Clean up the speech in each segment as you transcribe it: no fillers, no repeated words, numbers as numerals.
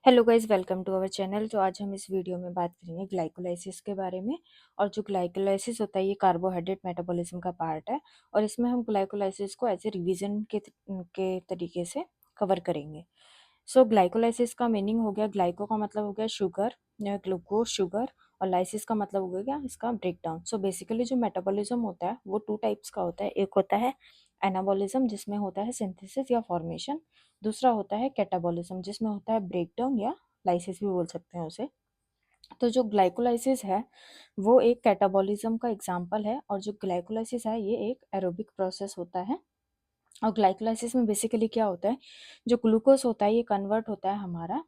Hello guys, welcome to our channel. तो आज हम इस वीडियो में बात करेंगे ग्लाइकोलाइसिस के बारे में। और जो ग्लाइकोलाइसिस होता है ये कार्बोहाइड्रेट मेटाबॉलिज्म का पार्ट है। और इसमें हम ग्लाइकोलाइसिस को एज ए रिवीजन के तरीके से कवर करेंगे। सो ग्लाइकोलाइसिस का मीनिंग हो गया, ग्लाइको का मतलब हो गया शुगर या ग्लूकोज शुगर, और लाइसिस का मतलब हो गया इसका ब्रेकडाउन। सो बेसिकली जो मेटाबॉलिज्म होता है वो टू टाइप्स का होता है। एक होता है एनाबॉलिज्म जिसमें होता है सिंथेसिस या फॉर्मेशन। दूसरा होता है कैटाबॉलिज्म जिसमें होता है ब्रेकडाउन या लाइसिस भी बोल सकते हैं उसे। तो जो ग्लाइकोलाइसिस है वो एक कैटाबॉलिज्म का एग्जाम्पल है, और जो ग्लाइकोलाइसिस है ये एक एरोबिक प्रोसेस होता है। और ग्लाइकोलाइसिस में बेसिकली क्या होता है, जो ग्लूकोज होता है ये कन्वर्ट होता है हमारा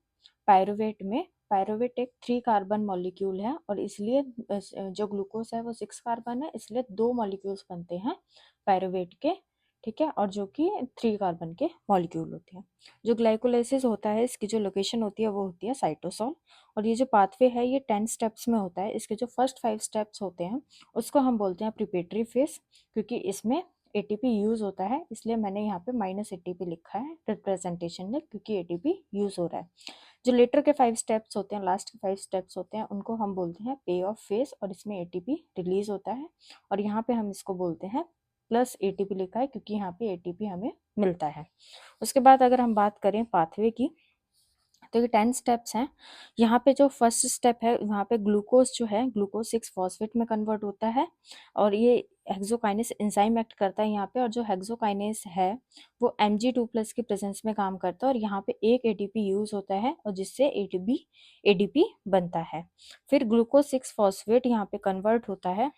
पायरुवेट में। पायरुवेट एक 3 कार्बन मॉलिक्यूल है, और इसलिए जो ग्लूकोज है वो 6 कार्बन है, इसलिए 2 मॉलिक्यूल्स बनते हैं पायरुवेट के। ठीक है, और जो कि 3 कार्बन के मॉलिक्यूल होते हैं। जो ग्लाइकोलाइसिस होता है इसकी जो लोकेशन होती है वो होती है साइटोसोल। और ये जो पाथवे है ये 10 स्टेप्स में होता है। इसके जो फर्स्ट 5 स्टेप्स होते हैं उसको हम बोलते हैं प्रिपेटरी फेज, क्योंकि इसमें एटीपी यूज होता है, इसलिए मैंने यहाँ पे -ATP लिखा है रिप्रेजेंटेशन में, क्योंकि एटीपी यूज हो रहा है। जो लेटर के 5 स्टेप्स होते हैं, लास्ट के 5 स्टेप्स होते हैं, उनको हम बोलते हैं पे ऑफ फेज, और इसमें एटीपी रिलीज होता है। और यहाँ पे हम इसको बोलते हैं +ATP लिखा है, क्योंकि यहाँ पे एटीपी हमें मिलता है। उसके बाद अगर हम बात करें पाथवे की, तो ये 10 स्टेप्स हैं। यहाँ पे जो फर्स्ट स्टेप है वहाँ पे ग्लूकोज जो है ग्लूकोज 6 फॉस्फेट में कन्वर्ट होता है, और ये हेक्सोकाइनेस एंजाइम एक्ट करता है यहाँ पे। और जो हेक्सोकाइनेस है वो Mg2+ की प्रेजेंस में काम करता है, और यहाँ पे एक एटीपी यूज होता है, और जिससे एडीपी बनता है। फिर ग्लूकोज 6 फॉस्फेट यहाँ पे कन्वर्ट होता है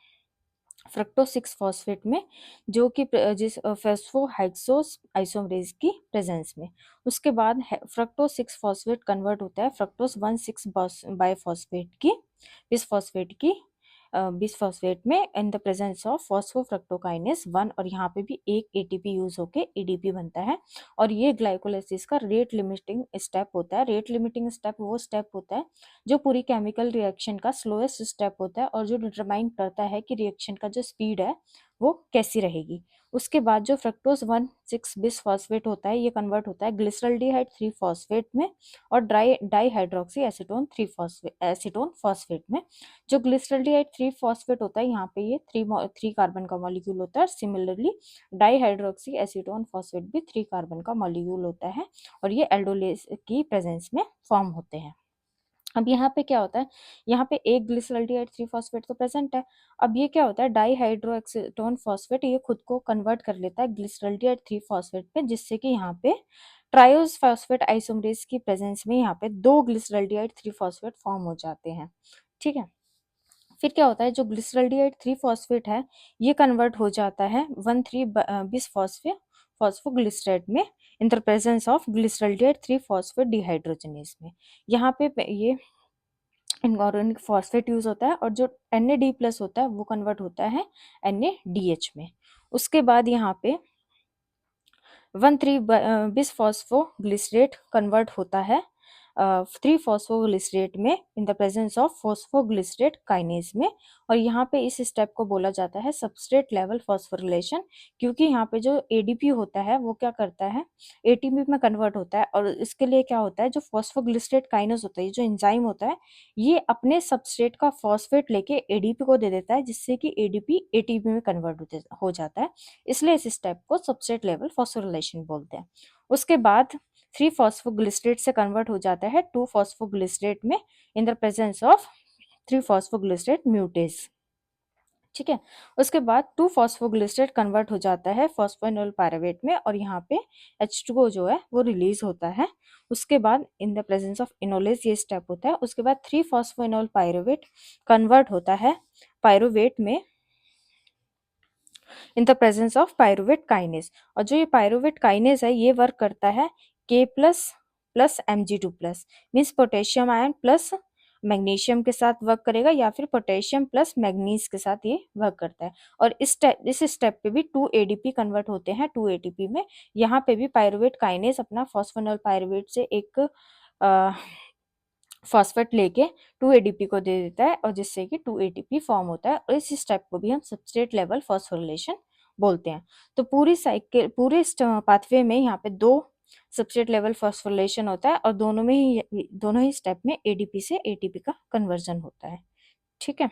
फ्रक्टोज 6 फॉस्फेट में, जो कि जिस फॉस्फोहाइक्सोस आइसोमरेज की प्रेजेंस में। उसके बाद फ्रक्टोज 6 फॉस्फेट कन्वर्ट होता है फ्रक्टोज 1,6 बाइफॉस्फेट की बिसफॉस्फेट की बिसफॉस्फेट में इन द प्रेजेंस ऑफ फॉस्फोफ्रक्टोकाइनेस 1, और यहाँ पे भी एक एटीपी यूज होके एडीपी बनता है। और ये ग्लाइकोलाइसिस का रेट लिमिटिंग स्टेप होता है। रेट लिमिटिंग स्टेप वो स्टेप होता है जो पूरी केमिकल रिएक्शन का स्लोएस्ट स्टेप होता है, और जो डिटरमाइन करता है कि रिएक्शन का जो स्पीड है वो कैसी रहेगी। उसके बाद जो फ्रक्टोज 1,6 बिसफॉस्फेट होता है ये कन्वर्ट होता है ग्लिसरल्डिहाइड 3 फॉस्फेट में, और डाईहाइड्रोक्सी एसीटोन फॉस्फेट में। जो ग्लिसरल्डिहाइड 3 फॉस्फेट होता है यहाँ पे ये 3 कार्बन का मॉलिक्यूल होता है। सिमिलरली डाईहाइड्रोक्सी एसीटोन फॉस्फेट भी 3 कार्बन का मॉलिक्यूल होता है, और ये एल्डोलेस की प्रेजेंस में फॉर्म होते हैं। अब यहाँ पे क्या होता है, यहाँ पे एक ग्लिसरल्डिहाइड 3 फॉस्फेट तो प्रेजेंट है। अब ये क्या होता है, डाईहाइड्रोएक्सीटोन फॉस्फेट ये खुद को कन्वर्ट कर लेता है ग्लिसरल्डिहाइड 3 फॉस्फेट पे, जिससे कि यहाँ पे ट्रायोज फॉस्फेट आइसोमरेज की प्रेजेंस में यहाँ पे 2 ग्लिसरल्डिहाइड 3 फॉस्फेट फॉर्म हो जाते हैं। ठीक है, फिर क्या होता है, जो ग्लिसरल्डिहाइड 3 फॉस्फेट है ये कन्वर्ट हो जाता है 1,3 बिस फॉस्फोग्लिसरेट में in the presence of glyceraldehyde 3 phosphate dehydrogenase में। यहाँ पे ये इनऑर्गेनिक फॉस्फेट यूज होता है, और जो Na+D+ होता है वो कन्वर्ट होता है NaDH में। उसके बाद यहाँ पे 1,3 बिस फॉस्फोग्लिसरेट कन्वर्ट होता है 3 फॉस्फोग्लिसरेट में in the presence of phosphoglycerate kinase में। और यहाँ पे इस स्टेप को बोला जाता है सबस्ट्रेट लेवल फॉस्फोरिलेशन, क्योंकि यहाँ पे जो एडीपी होता है वो क्या करता है, एटीपी में कन्वर्ट होता है। और इसके लिए क्या होता है, जो फॉस्फोग्लिसरेट काइनेज होता है, जो एंजाइम होता है, ये अपने सबस्ट्रेट का फॉस्फेट लेके एडीपी को दे देता है, जिससे कि एडीपी एटीपी में कन्वर्ट हो जाता है। इसलिए इस स्टेप को सबस्ट्रेट लेवल फॉस्फोरिलेशन बोलते हैं। उसके बाद 3 फॉस्फोग्लिसरेट से कन्वर्ट हो जाता है 2 फॉस्फोग्लिसरेट में in the presence of 3 phosphoglycerate म्यूटेज। ठीक है, उसके बाद 2 फॉस्फोग्लिसरेट कन्वर्ट हो जाता है फॉस्फोइनोल पायरुवेट में, और यहाँ पे H2O जो है वो रिलीज होता है। उसके बाद in the presence of enolase ये स्टेप होता है। उसके बाद 3 फॉस्फोइनोल पायरुवेट कन्वर्ट होता है पायरुवेट में in the presence of pyruvate kinase. और जो ये पायरुवेट काइनेज है ये वर्क करता है K+ Mg2+, means potassium ion plus magnesium के साथ वर्क करेगा, या फिर पोटेशियम प्लस मैग्नीज के साथ ये वर्क करता है। और इस स्टेप पे भी 2 ADP कन्वर्ट होते हैं 2 ATP में। यहाँ पे भी पायरुवेट काइनेज अपना फॉस्फोनोल पायरुवेट से एक फॉस्फेट लेके 2 ADP को दे देता है, और जिससे कि 2 ATP फॉर्म होता है। और इस स्टेप को भी हम सबस्ट्रेट लेवल फॉस्फोरिलेशन बोलते हैं। तो पूरी साइकिल पूरे पाथवे में यहाँ पे 2 सबस्ट्रेट लेवल फॉस्फोरिलेशन होता है और दोनों ही स्टेप में एडीपी से एटीपी का कन्वर्जन होता है। ठीक है,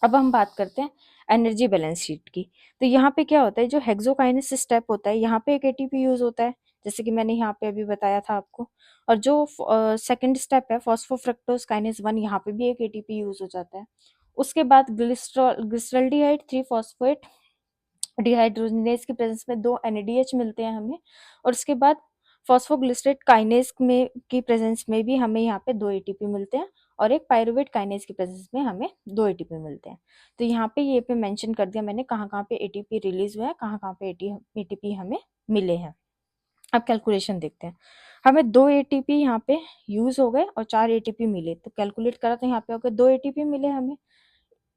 अब हम बात करते हैं एनर्जी बैलेंस शीट की। तो यहाँ पे क्या होता है, जो हेक्सोकाइनेस स्टेप होता है यहाँ पे एक एटीपी यूज होता है, जैसे कि मैंने यहाँ पे अभी बताया था आपको। और जो सेकंड स्टेप है फॉस्फोफ्रक्टोज काइनेस 1, यहाँ पे भी एक एटीपी यूज हो जाता है। उसके बाद ग्लिसरॉल्डिहाइड 3 फॉस्फेट डिहाइड्रोजनेज की प्रेजेंस में 2 NADH मिलते हैं हमें। और उसके बाद फॉस्फोग्लिसरेट काइनेज में की प्रेजेंस में भी हमें यहाँ पे 2 एटीपी मिलते हैं और एक पायरुवेट काइनेज की प्रेजेंस में हमें 2 एटीपी मिलते हैं। तो यहाँ पे ये पे मेंशन कर दिया मैंने कहाँ कहाँ पे एटीपी रिलीज हुआ है, कहाँ कहाँ पे एटीपी हमें मिले हैं। अब कैलकुलेशन देखते हैं। हमें 2 एटीपी यहाँ पे यूज हो गए और 4 एटीपी मिले, तो कैलकुलेट करा तो यहाँ पे हो गए 2 एटीपी मिले हमें।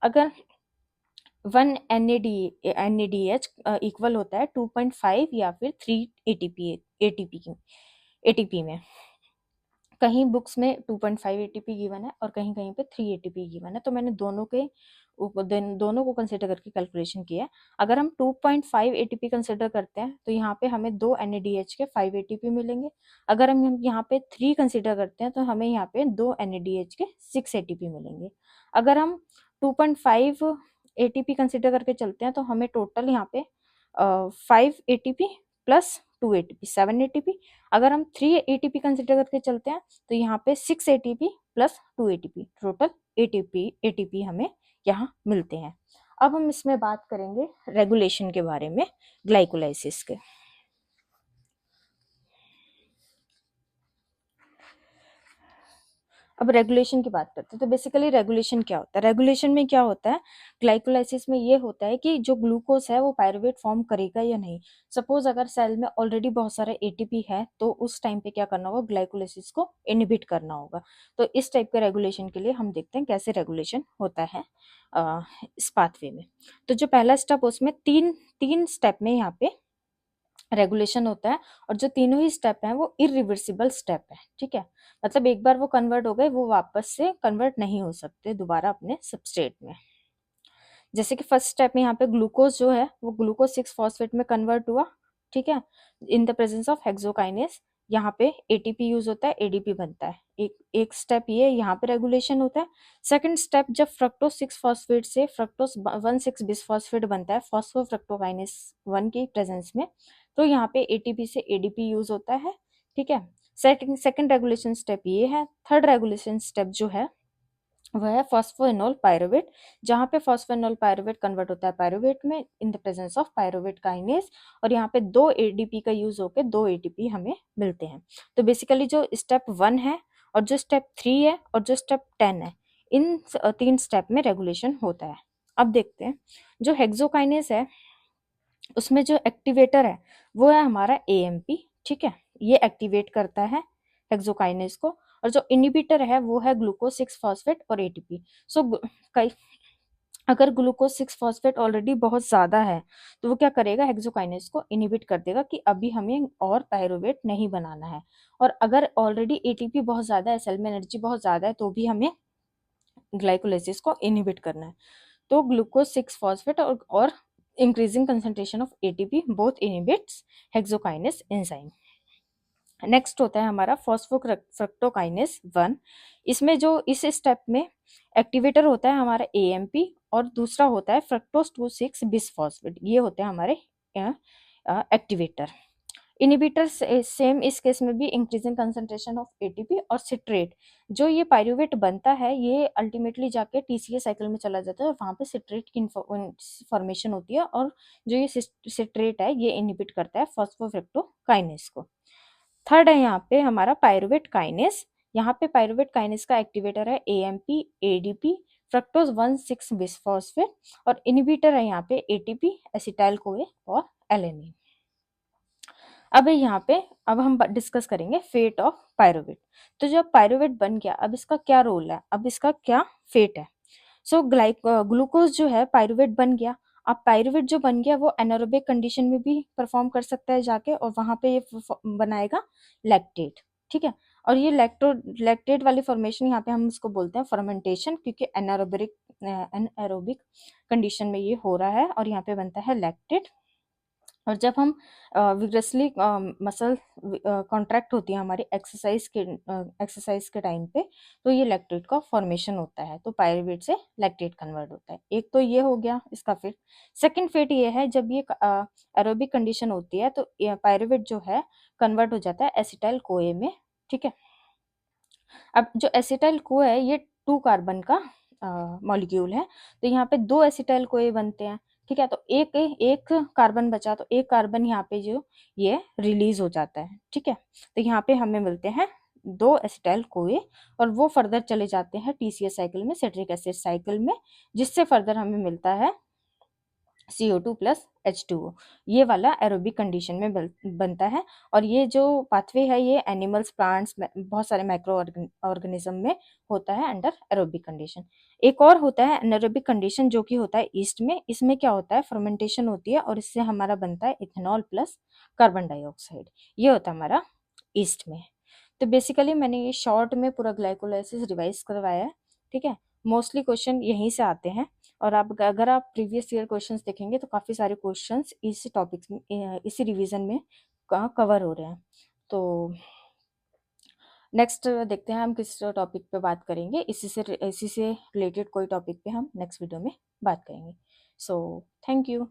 अगर 1 NADH इक्वल होता है 2.5 या फिर 3 एटीपी में। कहीं बुक्स में 2.5 एटीपी गिवन है और कहीं कहीं पे 3 एटीपी गिवन है, तो मैंने दोनों को कंसिडर करके कैलकुलेशन किया है। अगर हम 2.5 एटीपी कंसिडर करते हैं तो यहाँ पे हमें 2 NADH के 5 एटीपी मिलेंगे। अगर हम यहाँ पे 3 कंसिडर करते हैं तो हमें यहाँ पे 2 NADH के 6 एटीपी मिलेंगे। अगर हम 2.5 एटीपी कंसिडर करके चलते हैं तो हमें टोटल यहाँ पे 5 एटीपी प्लस 2 एटीपी 7 एटीपी। अगर हम 3 एटीपी कंसिडर करके चलते हैं तो यहाँ पे 6 ATP plus 2 ATP, total ATP हमें यहाँ मिलते हैं। अब हम इसमें बात करेंगे रेगुलेशन के बारे में, ग्लाइकोलाइसिस के। अब रेगुलेशन की बात करते हैं। तो बेसिकली रेगुलेशन क्या होता है, रेगुलेशन में क्या होता है, ग्लाइकोलाइसिस में ये होता है कि जो ग्लूकोज है वो पायरुवेट फॉर्म करेगा या नहीं। सपोज अगर सेल में ऑलरेडी बहुत सारा एटीपी है तो उस टाइम पे क्या करना होगा, ग्लाइकोलाइसिस को इनहिबिट करना होगा। तो इस टाइप के रेगुलेशन के लिए हम देखते हैं कैसे रेगुलेशन होता है इस पाथवे में। तो जो पहला स्टेप, उसमें तीन स्टेप में यहाँ पे रेगुलेशन होता है और जो तीनों ही स्टेप हैं वो इरिवर्सिबल स्टेप है। ठीक है, मतलब एक बार वो कन्वर्ट हो गए वो वापस से कन्वर्ट नहीं हो सकते दोबारा अपने सबस्ट्रेट में। जैसे कि फर्स्ट स्टेप में यहाँ पे ग्लूकोज जो है वो ग्लूकोज 6 फॉस्फेट में कन्वर्ट हुआ। ठीक है, in the presence of hexokinase. यहाँ पे एटीपी यूज होता है, एडीपी बनता है। एक स्टेप ये यहाँ पे रेगुलेशन होता है। सेकंड स्टेप, जब फ्रक्टोज 6 फॉस्फेट से फ्रक्टोज 1,6 बिसफॉस्फेट बनता है फॉस्फोफ्रक्टोकाइनेस 1 की प्रेजेंस में, तो यहाँ पे एटीपी से एडीपी यूज होता है। ठीक है, सेकंड रेगुलेशन स्टेप ये है। थर्ड रेगुलेशन स्टेप जो है वह है फॉस्फोइनोल पायरुवेट, जहाँ पे फॉस्फोइनोल पायरुवेट कन्वर्ट होता है पायरुवेट में in the presence of pyruvate kinase, और यहाँ पे 2 एडीपी का यूज होकर 2 एटीपी हमें मिलते हैं। तो बेसिकली जो स्टेप 1 है और जो स्टेप 3 है और जो स्टेप 10 है, इन 3 स्टेप में रेगुलेशन होता है। अब देखते हैं जो हेक्सोकाइनेज है उसमें जो एक्टिवेटर है वो है हमारा एएमपी। ठीक है, ये एक्टिवेट करता है हेक्सोकाइनेज को। और जो इनिबिटर है वो है ग्लूकोज 6 फॉस्फेट और एटीपी। सो कई अगर ग्लूकोज 6 फॉस्फेट ऑलरेडी बहुत ज्यादा है तो वो क्या करेगा, हेक्सोकाइनेज को इनिबिट कर देगा कि अभी हमें और पायरुवेट नहीं बनाना है। और अगर ऑलरेडी एटीपी बहुत ज्यादा है, सेल में एनर्जी बहुत ज्यादा है, तो भी हमें ग्लाइकोलाइसिस को इनिबिट करना है। तो ग्लूकोज 6 फॉस्फेट और increasing concentration of ATP both inhibits hexokinase enzyme। Next होता है हमारा फॉस्फोफ्रक्टोकाइनेस 1। इसमें जो इस स्टेप में एक्टिवेटर होता है हमारा एएमपी और दूसरा होता है फ्रक्टोज 2,6 बिसफॉस्फेट, ये होते हैं हमारे एक्टिवेटर। इनिबिटर सेम इस केस में भी इंक्रीजिंग कंसंट्रेशन ऑफ एटीपी और सिट्रेट, जो ये पायरुवेट बनता है ये अल्टीमेटली जाके टीसीए साइकिल में चला जाता है और वहाँ पे सिट्रेट की फॉर्मेशन होती है, और जो ये सिट्रेट है ये इनिबिट करता है फॉस्फोफ्रक्टोकाइनेस को। थर्ड है यहाँ पे हमारा पायरुवेट काइनेस। यहाँ पे पायरुवेट काइनेस का एक्टिवेटर है एएमपी, एडीपी, फ्रक्टोज 1,6 बिसफॉस्फेट, और इनिबिटर है यहाँ पे एटीपी, एसिटाइल कोए और एलेनिन। अब हम डिस्कस करेंगे फेट ऑफ पायरुवेट। तो जब पायरुवेट बन गया अब इसका क्या रोल है, अब इसका क्या फेट है। सो ग्लूकोज जो है पायरुवेट बन गया। अब पायरुवेट जो बन गया वो एनारोबिक कंडीशन में भी परफॉर्म कर सकता है जाके, और वहां पे ये बनाएगा लैक्टेट। ठीक है, और ये लैक्टेट वाली फॉर्मेशन यहाँ पे हम इसको बोलते हैं फर्मेंटेशन, क्योंकि एनारोबिक कंडीशन में ये हो रहा है और यहाँ पे बनता है लैक्टेट। और जब हम विग्रसली मसल कॉन्ट्रैक्ट होती है हमारी एक्सरसाइज के टाइम पे, तो ये लैक्टेट का फॉर्मेशन होता है, तो पायरुवेट से लैक्टेट कन्वर्ट होता है। एक तो ये हो गया इसका फिट। सेकंड फिट ये है, जब ये एरोबिक कंडीशन होती है तो पायरुवेट जो है कन्वर्ट हो जाता है एसिटाइल कोए में। ठीक है, अब जो एसिटाइल को है ये 2 कार्बन का मॉलिक्यूल है, तो यहाँ पे 2 एसिटाइल कोए बनते हैं। ठीक है, तो एक एक कार्बन बचा, तो एक कार्बन यहाँ पे जो ये रिलीज हो जाता है। ठीक है, तो यहाँ पे हमें मिलते हैं 2 एसिटाइल कोए, और वो फर्दर चले जाते हैं टीसीएस साइकिल में, सिट्रिक एसिड साइकिल में, जिससे फर्दर हमें मिलता है CO2 प्लस H2O। ये वाला एरोबिक कंडीशन में बनता है। और ये जो पाथवे है ये एनिमल्स, प्लांट्स, बहुत सारे माइक्रो ऑर्गेनिज्म में होता है अंडर एरोबिक कंडीशन। एक और होता है एनारोबिक कंडीशन जो कि होता है ईस्ट में। इसमें क्या होता है, फर्मेंटेशन होती है और इससे हमारा बनता है इथेनॉल प्लस कार्बन डाइऑक्साइड। ये होता है हमारा ईस्ट में। तो बेसिकली मैंने ये शॉर्ट में पूरा ग्लाइकोलाइसिस रिवाइज करवाया है। ठीक है, मोस्टली क्वेश्चन यहीं से आते हैं। और आप अगर आप प्रीवियस ईयर क्वेश्चंस देखेंगे तो काफ़ी सारे क्वेश्चंस इस टॉपिक में, इसी रिवीजन में कवर हो रहे हैं। तो नेक्स्ट देखते हैं हम किस टॉपिक पे बात करेंगे। इसी से रिलेटेड कोई टॉपिक पे हम नेक्स्ट वीडियो में बात करेंगे। So thank you.